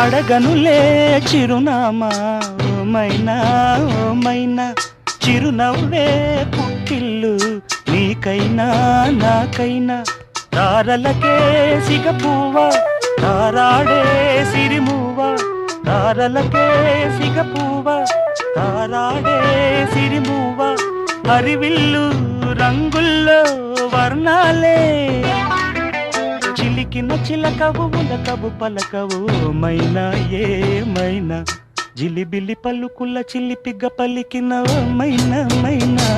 అడగనులే చిరునామా ఓమైనా ఓమైనా చిరునవ్వే పుట్టిల్లు నీకైనా నాకైనా తారలకే సిగపువ్వ తారాడే సిరిమువ్వ తారలకే సిగపువ్వ తారాడే సిరిమువ్వ హరివిల్లు రంగుల్లో వర్ణాలే చిలికిన చిలకవు ఉలకవు పలకవు మైనా ఏమైనా జిలిబిలి పలుకుల చిలిపిగ పలికిన మైనా మైనా